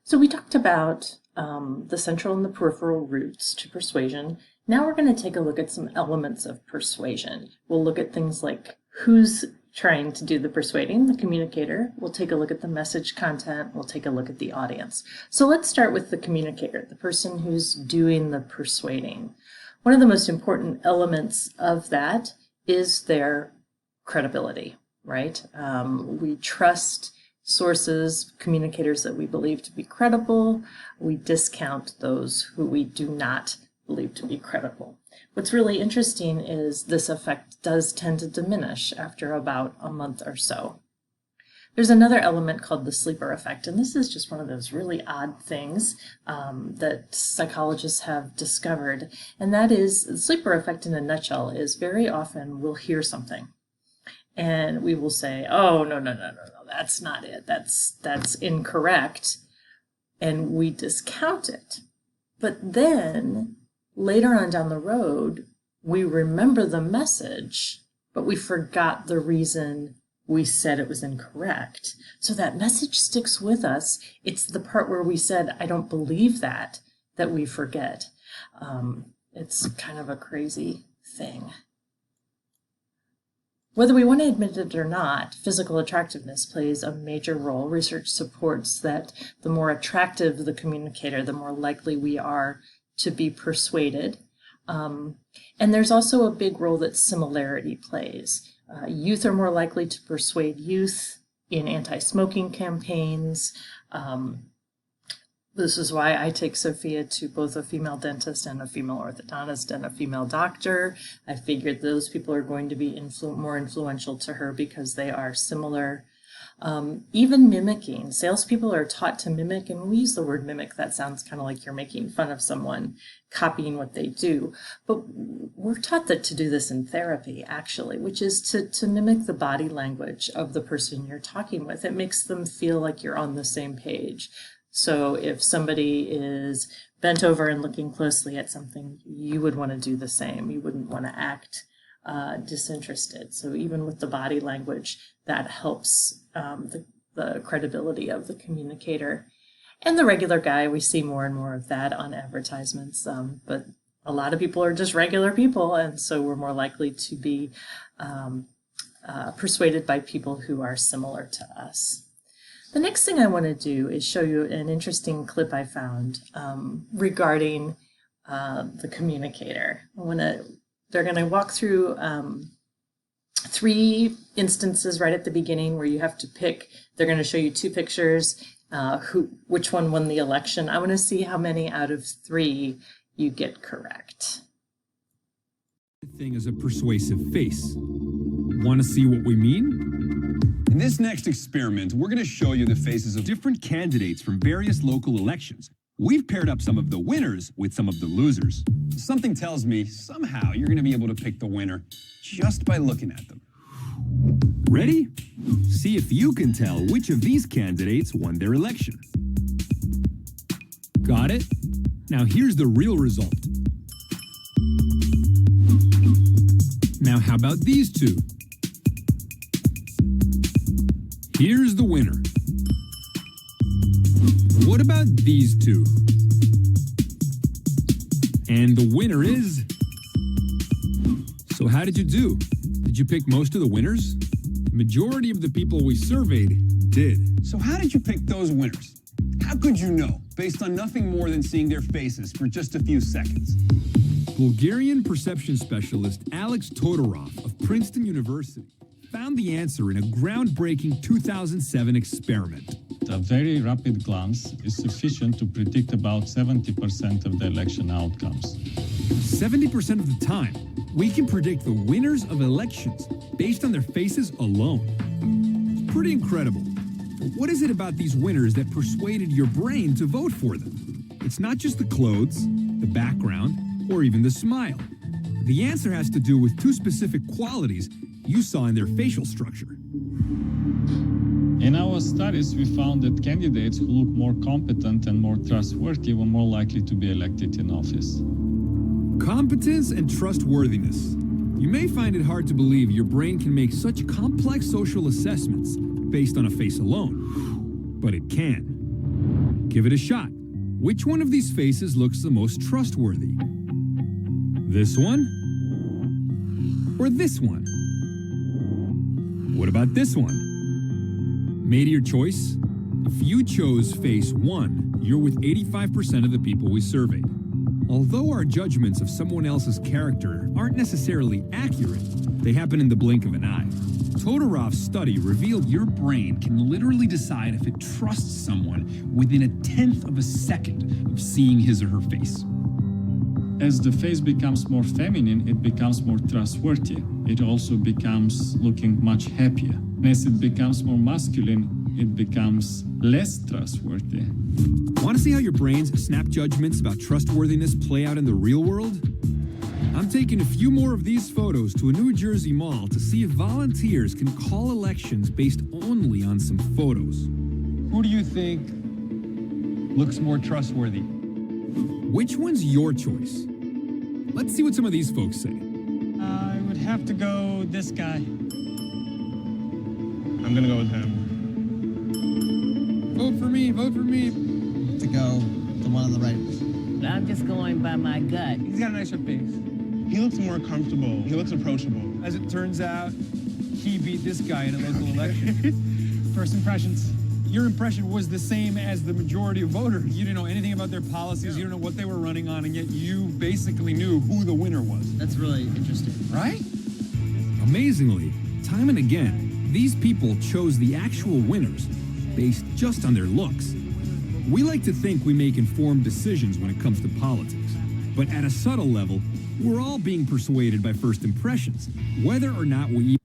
So we talked about the central and the peripheral routes to persuasion. Now we're going to take a look at some elements of persuasion. We'll look at things like who's trying to do the persuading, the communicator. We'll take a look at the message content. We'll take a look at the audience. So let's start with the communicator, the person who's doing the persuading. One of the most important elements of that is their credibility, right? We trust sources, communicators that we believe to be credible. We discount those who we do not believe to be credible. What's really interesting is this effect does tend to diminish after about a month or so. There's another element called the sleeper effect, and this is just one of those really odd things that psychologists have discovered, and that is the sleeper effect in a nutshell is very often we'll hear something and we will say, oh, no, that's not it. That's incorrect. And we discount it. But then later on down the road, we remember the message, but we forgot the reason we said it was incorrect. So that message sticks with us. It's the part where we said, I don't believe that we forget. It's kind of a crazy thing. Whether we want to admit it or not, physical attractiveness plays a major role. Research supports that the more attractive the communicator, the more likely we are to be persuaded. And there's also a big role that similarity plays. Youth are more likely to persuade youth in anti-smoking campaigns. This is why I take Sophia to both a female dentist and a female orthodontist and a female doctor. I figured those people are going to be more influential to her because they are similar. Even mimicking. Salespeople are taught to mimic, and when we use the word mimic, that sounds kind of like you're making fun of someone, copying what they do. But we're taught that to do this in therapy, actually, which is to mimic the body language of the person you're talking with. It makes them feel like you're on the same page. So if somebody is bent over and looking closely at something, you would want to do the same. You wouldn't want to act disinterested. So even with the body language, that helps the credibility of the communicator. And the regular guy, we see more and more of that on advertisements, but a lot of people are just regular people, and so we're more likely to be persuaded by people who are similar to us. The next thing I want to do is show you an interesting clip I found regarding the communicator. They're going to walk through 3 instances right at the beginning where you have to pick. They're going to show you 2 pictures, which one won the election. I want to see how many out of 3 you get correct. Thing is a persuasive face. Want to see what we mean? In this next experiment, we're going to show you the faces of Different candidates from various local elections. We've paired up some of the winners with some of the losers. Something tells me somehow you're going to be able to pick the winner just by looking at them. Ready? See if you can tell which of these candidates won their election. Got it? Now here's the real result. Now how about these 2? Here's the winner. What about these 2? And the winner is... So how did you do? Did you pick most of the winners? The majority of the people we surveyed did. So how did you pick those winners? How could you know, based on nothing more than seeing their faces for just a few seconds? Bulgarian perception specialist Alex Todorov of Princeton University found the answer in a groundbreaking 2007 experiment. A very rapid glance is sufficient to predict about 70% of the election outcomes. 70% of the time, we can predict the winners of elections based on their faces alone. It's pretty incredible. But what is it about these winners that persuaded your brain to vote for them? It's not just the clothes, the background, or even the smile. The answer has to do with 2 specific qualities you saw in their facial structure. In our studies, we found that candidates who look more competent and more trustworthy were more likely to be elected in office. Competence and trustworthiness. You may find it hard to believe your brain can make such complex social assessments based on a face alone, but it can. Give it a shot. Which one of these faces looks the most trustworthy? This one? Or this one? What about this one? Made your choice? If you chose face 1, you're with 85% of the people we surveyed. Although our judgments of someone else's character aren't necessarily accurate, they happen in the blink of an eye. Todorov's study revealed your brain can literally decide if it trusts someone within a tenth of a second of seeing his or her face. As the face becomes more feminine, it becomes more trustworthy. It also becomes looking much happier. And as it becomes more masculine, it becomes less trustworthy. Want to see how your brain's snap judgments about trustworthiness play out in the real world? I'm taking a few more of these photos to a New Jersey mall to see if volunteers can call elections based only on some photos. Who do you think looks more trustworthy? Which one's your choice? Let's see what some of these folks say. I would have to go this guy. I'm gonna go with him. Vote for me, vote for me. To go the one on the right. I'm just going by my gut. He's got a nicer face. He looks more comfortable. He looks approachable. As it turns out, he beat this guy in a local election. First impressions. Your impression was the same as the majority of voters. You didn't know anything about their policies, you don't know what they were running on, and yet you basically knew who the winner was. That's really interesting. Right? Amazingly, time and again, these people chose the actual winners based just on their looks. We like to think we make informed decisions when it comes to politics, but at a subtle level, we're all being persuaded by first impressions, whether or not we